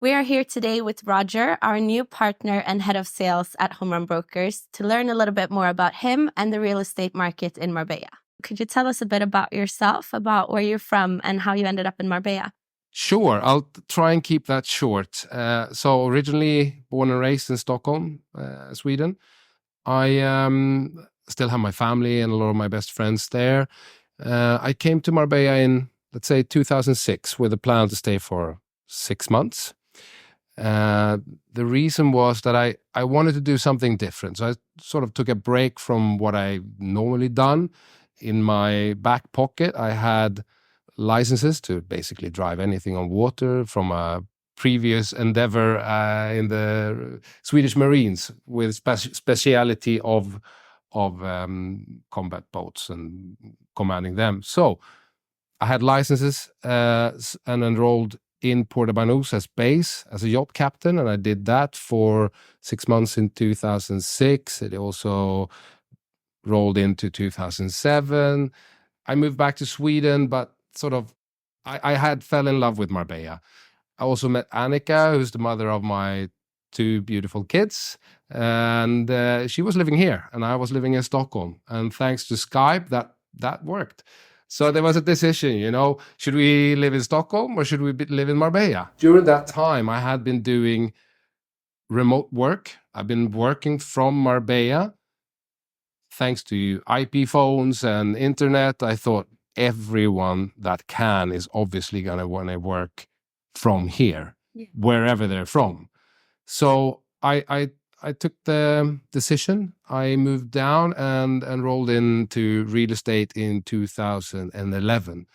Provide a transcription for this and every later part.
We are here today with Roger, our new partner and head of sales at Homerun Brokers, to learn a little bit more about him and the real estate market in Marbella. Could you tell us a bit about yourself, about where you're from and how you ended up in Marbella? Sure, I'll try and keep that short. So originally born and raised in Stockholm, Sweden. I still have my family and a lot of my best friends there. I came to Marbella in, let's say, 2006 with a plan to stay for 6 months. The reason was that I wanted to do something different. So I sort of took a break from what I normally done. In my back pocket, I had licenses to basically drive anything on water from a previous endeavor in the Swedish Marines with speciality of combat boats and commanding them. So I had licenses and enrolled in Palma de Mallorca base as a yacht captain, and I did that for 6 months in 2006. It also rolled into 2007. I moved back to Sweden, but sort of I had fell in love with Marbella. I also met Annika, who's the mother of my 2 beautiful kids, and she was living here, and I was living in Stockholm. And thanks to Skype, that worked. So there was a decision, should we live in Stockholm or should we live in Marbella? During that time, I had been doing remote work. I've been working from Marbella. Thanks to IP phones and internet, I thought everyone that can is obviously going to want to work from here, wherever they're from. So I took the decision. I moved down and enrolled into real estate in 2011.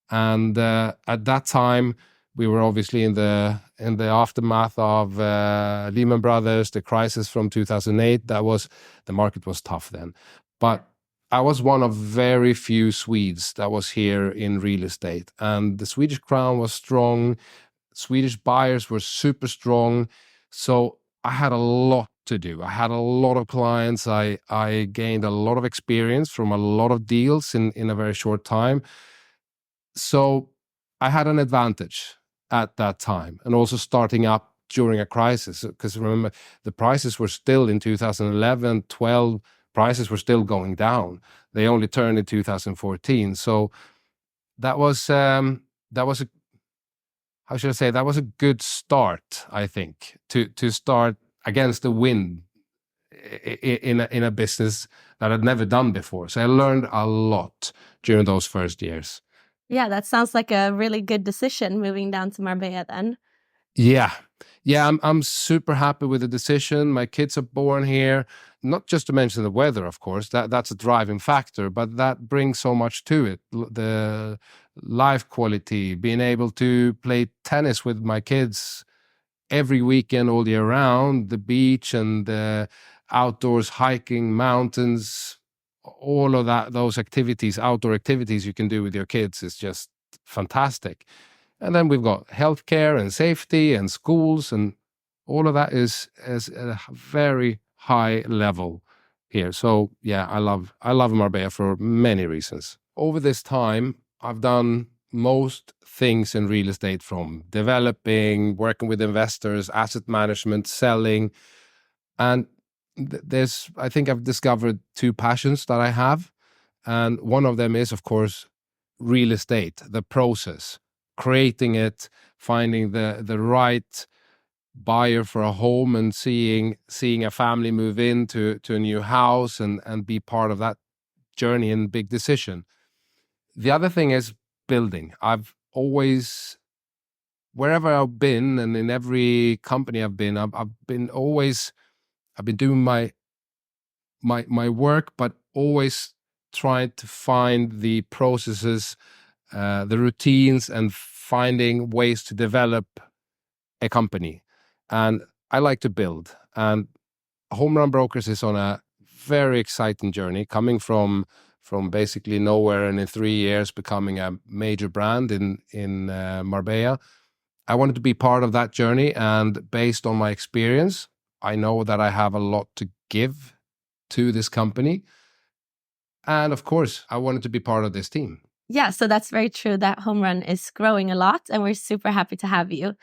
And at that time, we were obviously in the aftermath of Lehman Brothers, the crisis from 2008. The market was tough then. But I was one of very few Swedes that was here in real estate. And the Swedish crown was strong. Swedish buyers were super strong. So I had a lot to do. I had a lot of clients. I gained a lot of experience from a lot of deals in a very short time. So I had an advantage at that time, and also starting up during a crisis. Because remember, the prices were still in 2011, 12, prices were still going down. They only turned in 2014. So that was a how should I say, that was a good start, I think, to start against the wind in a business that I'd never done before. So I learned a lot during those first years. Yeah, that sounds like a really good decision, moving down to Marbella then. Yeah, I'm super happy with the decision. My kids are born here. Not just to mention the weather, of course, that's a driving factor, but that brings so much to it. The life quality, being able to play tennis with my kids every weekend all year round, the beach and the outdoors, hiking, mountains, all of those activities, outdoor activities you can do with your kids is just fantastic. And then we've got healthcare and safety and schools, and all of that is at a very high level here. So yeah, I love Marbella for many reasons. Over this time, I've done most things in real estate, from developing, working with investors, asset management, selling. And I think I've discovered 2 passions that I have. And one of them is, of course, real estate, the process, creating it, finding the right buyer for a home, and seeing a family move into a new house and be part of that journey and big decision. The other thing is building. I've always, wherever I've been and in every company I've been doing my work, but always trying to find the processes, the routines, and finding ways to develop a company. And I like to build. And Homerun Brokers is on a very exciting journey, coming from basically nowhere, and in 3 years becoming a major brand in Marbella. I wanted to be part of that journey, and based on my experience, I know that I have a lot to give to this company. And of course, I wanted to be part of this team. Yeah, so that's very true that Homerun is growing a lot, and we're super happy to have you.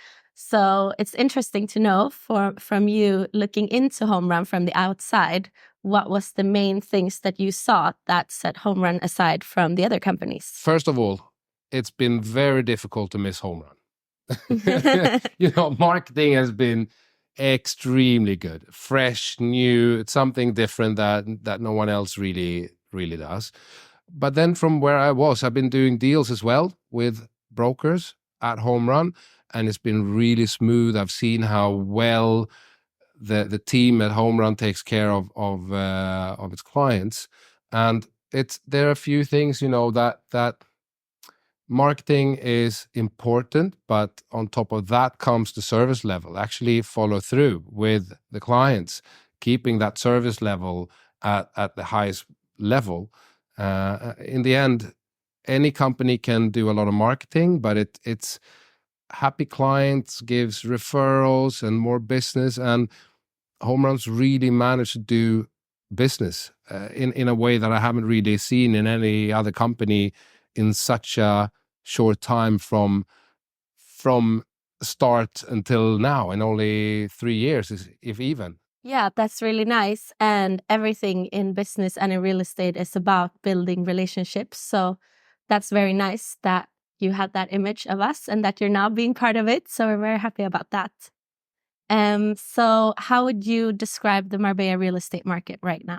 So it's interesting to know from you looking into Homerun from the outside, what was the main things that you saw that set Homerun aside from the other companies? First of all, it's been very difficult to miss Homerun. Marketing has been extremely good, fresh, new. It's something different that no one else really does. But then from where I was, I've been doing deals as well with brokers at Homerun, and it's been really smooth. I've seen how well the team at Homerun takes care of its clients, and there are a few things that marketing is important, but on top of that comes the service level. Actually follow through with the clients, keeping that service level at the highest level. In the end, any company can do a lot of marketing, but it's happy clients gives referrals and more business, and Homerun's really managed to do business in a way that I haven't really seen in any other company in such a short time from start until now, in only 3 years, if even. Yeah, that's really nice. And everything in business and in real estate is about building relationships. So that's very nice that you had that image of us and that you're now being part of it. So we're very happy about that. So how would you describe the Marbella real estate market right now?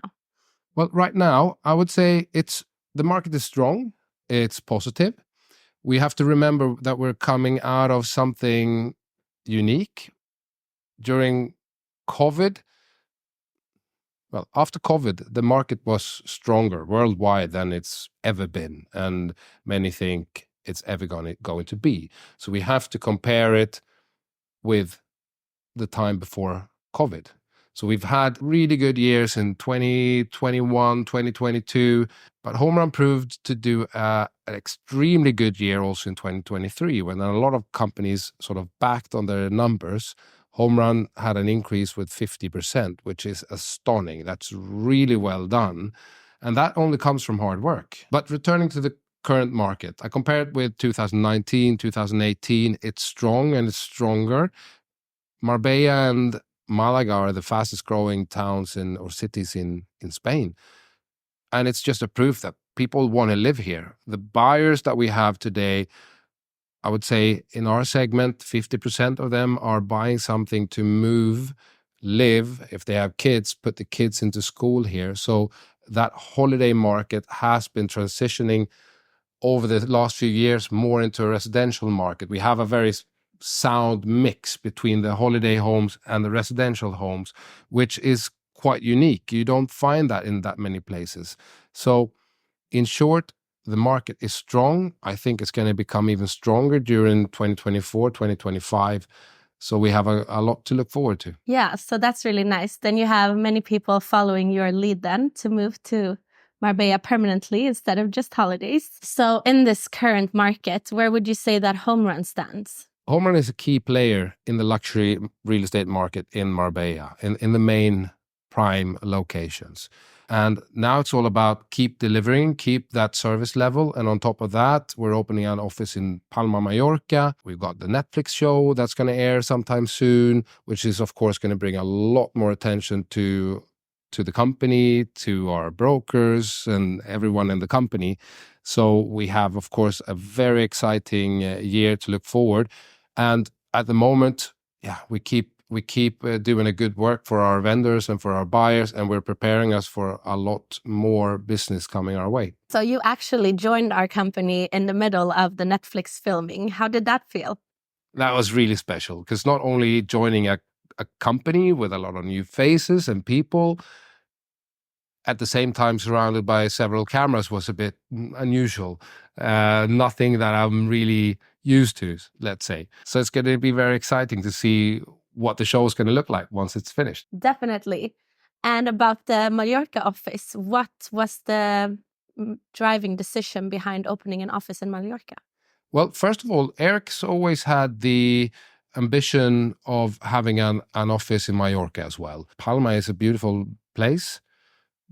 Well, right now, I would say the market is strong. It's positive. We have to remember that we're coming out of something unique. During COVID, well, after COVID, the market was stronger worldwide than it's ever been, and many think it's ever going to be. So we have to compare it with the time before COVID. So we've had really good years in 2021, 2022, but Homerun proved to do an extremely good year also in 2023, when a lot of companies sort of backed on their numbers. Homerun had an increase with 50%, which is astonishing. That's really well done. And that only comes from hard work. But returning to the current market, I compare it with 2019, 2018. It's strong and it's stronger. Marbella and Malaga are the fastest growing towns or cities in Spain. And it's just a proof that people want to live here. The buyers that we have today, I would say in our segment, 50% of them are buying something to move, live. If they have kids, put the kids into school here. So that holiday market has been transitioning over the last few years more into a residential market. We have a very sound mix between the holiday homes and the residential homes, which is quite unique. You don't find that in that many places. So in short, the market is strong. I think it's going to become even stronger during 2024, 2025. So we have a lot to look forward to. Yeah, so that's really nice. Then you have many people following your lead then to move to Marbella permanently instead of just holidays. So in this current market, where would you say that Homerun stands? Homerun is a key player in the luxury real estate market in Marbella, in the main prime locations. And now it's all about keep delivering, keep that service level. And on top of that, we're opening an office in Palma de Mallorca. We've got the Netflix show that's going to air sometime soon, which is, of course, going to bring a lot more attention to the company, to our brokers and everyone in the company. So we have, of course, a very exciting year to look forward. And at the moment, we keep doing a good work for our vendors and for our buyers, and we're preparing us for a lot more business coming our way. So you actually joined our company in the middle of the Netflix filming. How did that feel? That was really special, because not only joining a company with a lot of new faces and people, at the same time surrounded by several cameras was a bit unusual. Nothing that I'm really used to, let's say. So it's going to be very exciting to see what the show is going to look like once it's finished. Definitely. And about the Mallorca office, what was the driving decision behind opening an office in Mallorca? Well, first of all, Eric's always had the ambition of having an office in Mallorca as well. Palma is a beautiful place,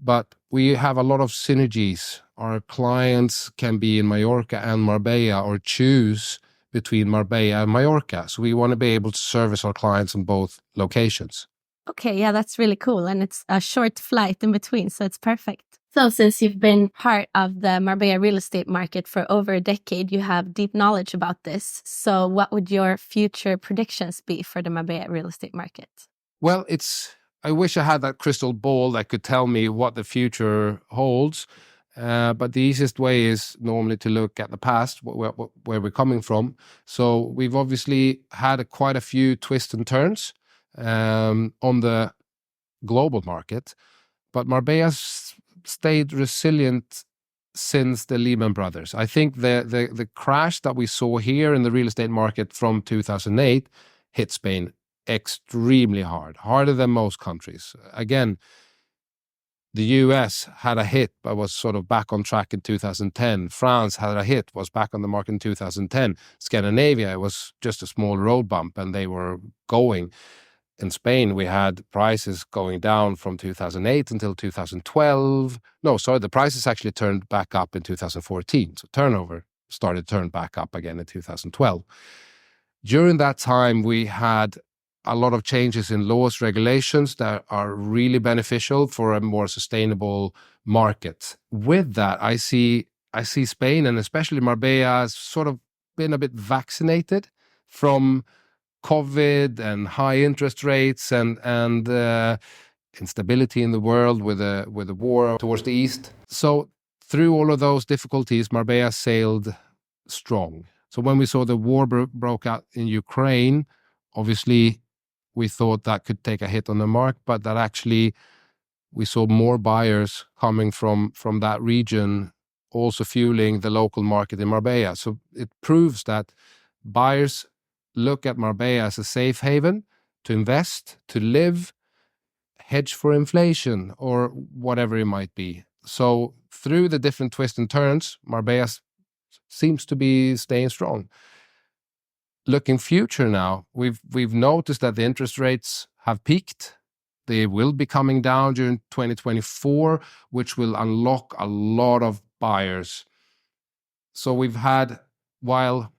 but we have a lot of synergies. Our clients can be in Mallorca and Marbella, or choose between Marbella and Mallorca. So we want to be able to service our clients in both locations. Okay, yeah, that's really cool. And it's a short flight in between, so it's perfect. So since you've been part of the Marbella real estate market for over a decade, you have deep knowledge about this. So what would your future predictions be for the Marbella real estate market? Well, I wish I had that crystal ball that could tell me what the future holds. But the easiest way is normally to look at the past, where we're coming from. So we've obviously had quite a few twists and turns on the global market, but Marbella's stayed resilient since the Lehman Brothers. I think the crash that we saw here in the real estate market from 2008 hit Spain extremely hard, harder than most countries. Again, the US had a hit, but was sort of back on track in 2010. France had a hit, was back on the market in 2010. Scandinavia, it was just a small road bump, and they were going. In Spain, we had prices going down from 2008 until 2012. No, sorry, the prices actually turned back up in 2014. So turnover started to turn back up again in 2012. During that time, we had a lot of changes in laws, regulations that are really beneficial for a more sustainable market. With that, I see Spain, and especially Marbella, has sort of been a bit vaccinated from COVID and high interest rates and instability in the world with the war towards the east. So through all of those difficulties, Marbella sailed strong. So when we saw the war broke out in Ukraine, obviously we thought that could take a hit on the market, but that actually we saw more buyers coming from that region, also fueling the local market in Marbella. So it proves that buyers look at Marbella as a safe haven to invest, to live, hedge for inflation, or whatever it might be. So through the different twists and turns, Marbella seems to be staying strong. Looking future now, we've noticed that the interest rates have peaked. They will be coming down during 2024, which will unlock a lot of buyers. So we've had, while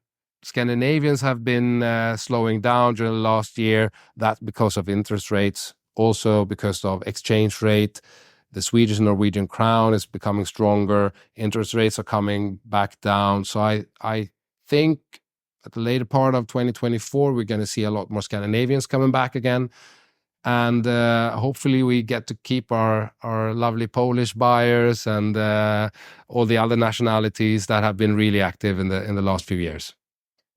Scandinavians have been slowing down during the last year, that's because of interest rates, also because of exchange rate. The Swedish and Norwegian crown is becoming stronger. Interest rates are coming back down. So I think at the later part of 2024, we're going to see a lot more Scandinavians coming back again. And hopefully we get to keep our lovely Polish buyers and all the other nationalities that have been really active in the last few years.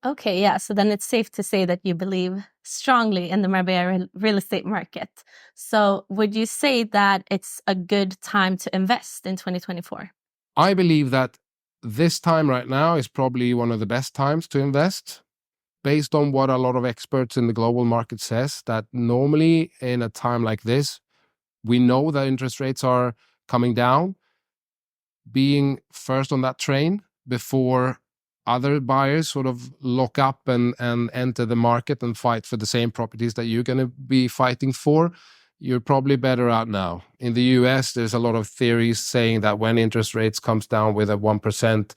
Okay, yeah. So then it's safe to say that you believe strongly in the Marbella real estate market. So would you say that it's a good time to invest in 2024? I believe that this time right now is probably one of the best times to invest, based on what a lot of experts in the global market says, that normally in a time like this, we know that interest rates are coming down. Being first on that train before other buyers sort of lock up and enter the market and fight for the same properties that you're going to be fighting for, you're probably better out now. In the US, there's a lot of theories saying that when interest rates comes down with a 1%,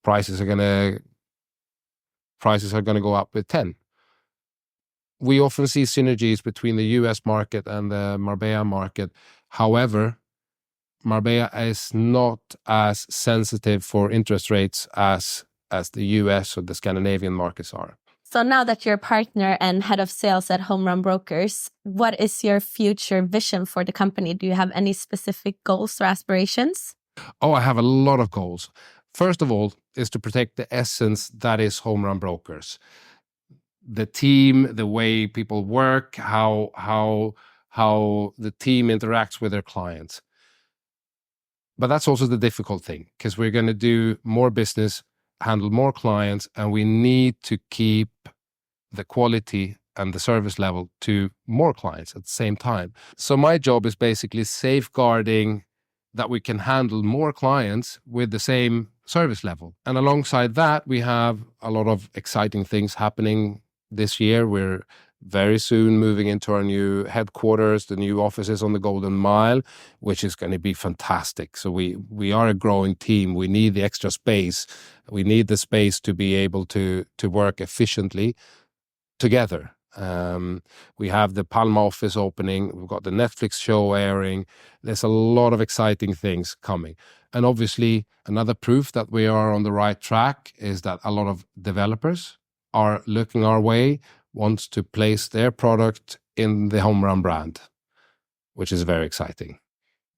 prices are going to go up with 10. We often see synergies between the US market and the Marbella market. However, Marbella is not as sensitive for interest rates as the US or the Scandinavian markets are. So now that you're a partner and head of sales at Homerun Brokers, what is your future vision for the company? Do you have any specific goals or aspirations? Oh, I have a lot of goals. First of all, is to protect the essence that is Homerun Brokers. The team, the way people work, how the team interacts with their clients. But that's also the difficult thing, because we're going to do more business, handle more clients, and we need to keep the quality and the service level to more clients at the same time. So my job is basically safeguarding that we can handle more clients with the same service level. And alongside that, we have a lot of exciting things happening this year. We're very soon moving into our new headquarters, the new offices on the Golden Mile, which is going to be fantastic. So we are a growing team. We need the extra space. We need the space to be able to work efficiently together. We have the Palma office opening. We've got the Netflix show airing. There's a lot of exciting things coming. And obviously, another proof that we are on the right track is that a lot of developers are looking our way, wants to place their product in the Homerun brand, which is very exciting.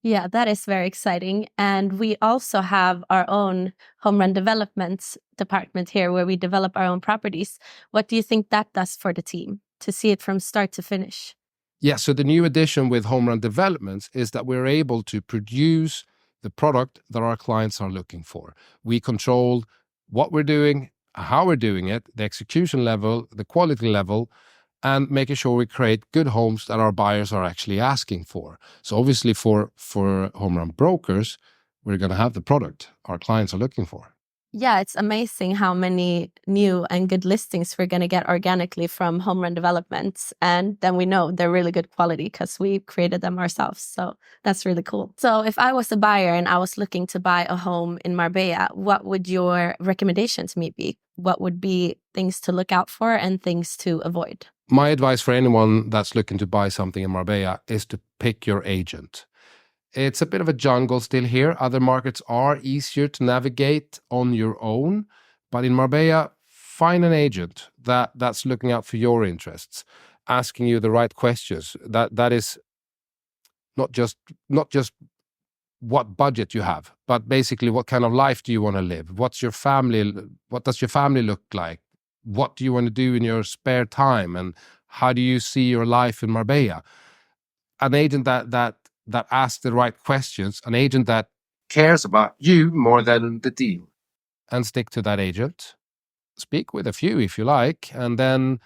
Yeah, that is very exciting. And we also have our own Homerun development department here where we develop our own properties. What do you think that does for the team to see it from start to finish? Yeah, so the new addition with Homerun Developments is that we're able to produce the product that our clients are looking for. We control what we're doing, how we're doing it, the execution level, the quality level, and making sure we create good homes that our buyers are actually asking for. So obviously for Homerun Brokers, we're going to have the product our clients are looking for. Yeah, it's amazing how many new and good listings we're going to get organically from Homerun Developments. And then we know they're really good quality because we created them ourselves. So that's really cool. So if I was a buyer and I was looking to buy a home in Marbella, what would your recommendation to me be? What would be things to look out for and things to avoid? My advice for anyone that's looking to buy something in Marbella is to pick your agent. It's a bit of a jungle still here. Other markets are easier to navigate on your own. But in Marbella, find an agent that's looking out for your interests, asking you the right questions. That is not just what budget you have, but basically what kind of life do you want to live? What does your family look like? What do you want to do in your spare time? And how do you see your life in Marbella? An agent that asks the right questions, an agent that cares about you more than the deal. And stick to that agent. Speak with a few if you like, and then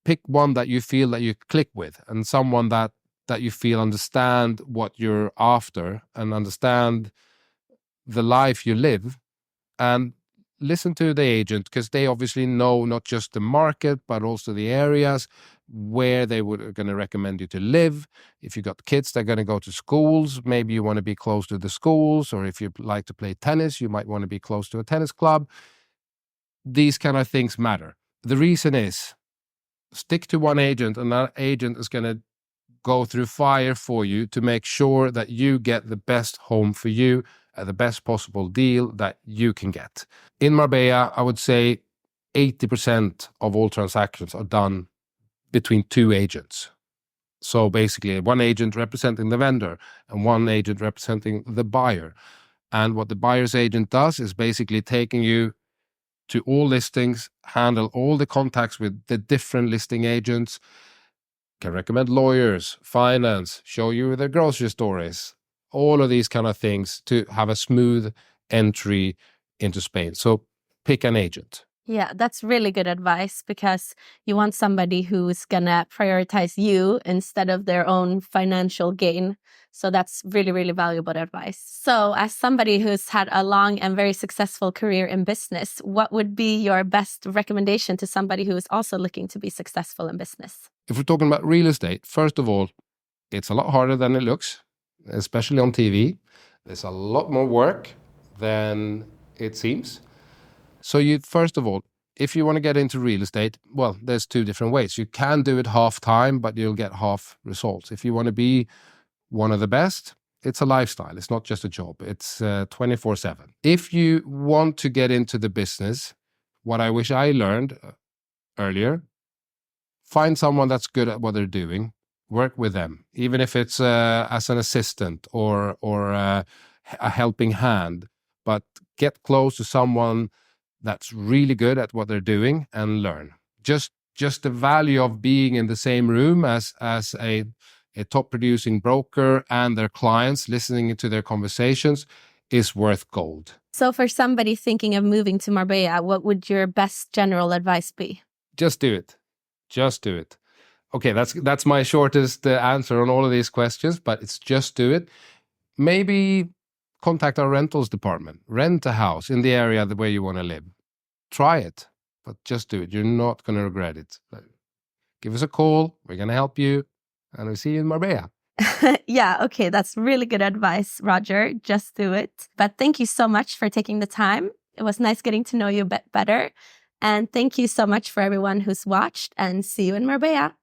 pick one that you feel that you click with, and someone that you feel understand what you're after and understand the life you live, and listen to the agent because they obviously know not just the market but also the areas where they are going to recommend you to live. If you got kids that are going to go to schools, maybe you want to be close to the schools, or if you like to play tennis, you might want to be close to a tennis club. These kind of things matter. The reason is stick to one agent, and that agent is going to go through fire for you to make sure that you get the best home for you at the best possible deal that you can get. In Marbella, I would say 80% of all transactions are done between two agents. So basically one agent representing the vendor and one agent representing the buyer. And what the buyer's agent does is basically taking you to all listings, handle all the contacts with the different listing agents, can recommend lawyers, finance, show you the grocery stores, all of these kind of things to have a smooth entry into Spain. So pick an agent. Yeah, that's really good advice because you want somebody who's going to prioritize you instead of their own financial gain. So that's really, really valuable advice. So as somebody who's had a long and very successful career in business, what would be your best recommendation to somebody who is also looking to be successful in business? If we're talking about real estate, first of all, it's a lot harder than it looks, especially on TV. There's a lot more work than it seems. So first of all, if you want to get into real estate, well, there's two different ways. You can do it half time, but you'll get half results. If you want to be one of the best, it's a lifestyle. It's not just a job. It's 24/7. If you want to get into the business, what I wish I learned earlier, find someone that's good at what they're doing, work with them, even if it's as an assistant or a helping hand, but get close to someone that's really good at what they're doing and learn. Just the value of being in the same room as a top producing broker and their clients, listening to their conversations, is worth gold. So for somebody thinking of moving to Marbella, what would your best general advice be? Just do it. Just do it. Okay, that's my shortest answer on all of these questions, but it's just do it. Maybe contact our rentals department. Rent a house in the area where you want to live. Try it, but just do it. You're not going to regret it. give us a call. We're going to help you. And we'll see you in Marbella. Yeah, okay, that's really good advice, Roger. Just do it. But thank you so much for taking the time. It was nice getting to know you a bit better. And thank you so much for everyone who's watched, and see you in Marbella.